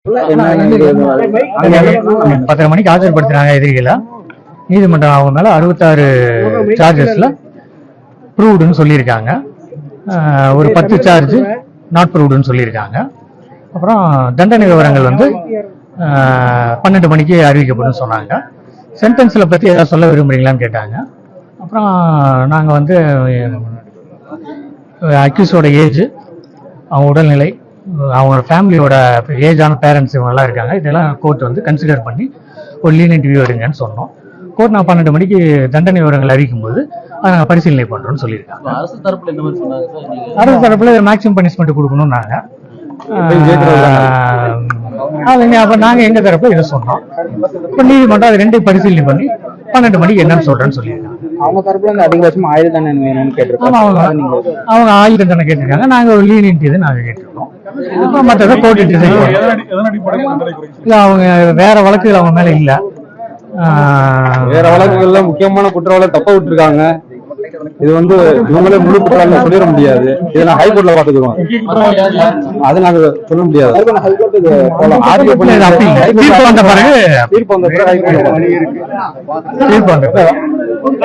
10:30 மணிக்கு ஆஜர்படுத்தினாங்க எதிரிகளை. நீதிமன்றம் அவங்க மேல 66 சார்ஜஸ்ல ப்ரூவ்டுன்னு சொல்லியிருக்காங்க. ஒரு 10 சார்ஜ் நாட் ப்ரூவ்டுன்னு சொல்லியிருக்காங்க. அப்புறம் தண்டனை விவரங்கள் 12 மணிக்கு அறிவிக்கப்படும் சொன்னாங்க. சென்டென்ஸ்ல பத்தி ஏதாவது சொல்ல விரும்புறீங்களான்னு கேட்டாங்க. அப்புறம் நாங்க அக்யூஸோட ஏஜ், அவங்க உடல்நிலை, அவங்க ஃபேமிலியோட ஏஜான பேரண்ட்ஸ் இவங்கெல்லாம் இருக்காங்க, இதெல்லாம் கோர்ட் கன்சிடர் பண்ணி ஒரு லீனியன்ட் வியூ எடுங்கன்னு சொன்னோம். கோர்ட் நான் 12 மணிக்கு தண்டனை விவரங்கள் அறிவிக்கும் போது அதை நாங்கள் பரிசீலனை பண்றோம்னு சொல்லியிருக்காங்க. அரசு தரப்புல என்ன மாதிரி சொன்னாங்க? அரசு தரப்புல மேக்ஸிமம் பனிஷ்மெண்ட் கொடுக்கணும் நாங்க. அப்ப நாங்க எங்க தரப்புல இதை சொன்னோம். இப்ப நீதிமன்றம் அது ரெண்டையும் பரிசீலனை பண்ணி 12 மணிக்கு என்னன்னு சொல்றேன்னு சொல்லியிருக்காங்க. அவங்க தரப்புல அதிகபட்சமா ஆயுள் தண்டனை வேணும்னு கேட்டிருக்காங்க. அவங்க ஆயுள் தண்டனை கேட்டிருக்காங்க. நாங்க ஒரு லீனியன்ட் இது நாங்க கேட்டிருக்கோம். மற்றதை கோர்ட் டிசைட் இல்ல, அவங்க வேற வழக்குகள் அவங்க மேல இல்ல. வேற வழக்குகள்ல முக்கியமான குற்றவாளி தப்ப விட்டுருக்காங்க. இது இவங்களே முழு குற்றவாளி சொல்லிட முடியாது. இதை நான் ஹைகோர்ட்ல பாத்துக்கிறோம். அது நாங்க சொல்ல முடியாது. தீர்ப்பு வந்த பிறகு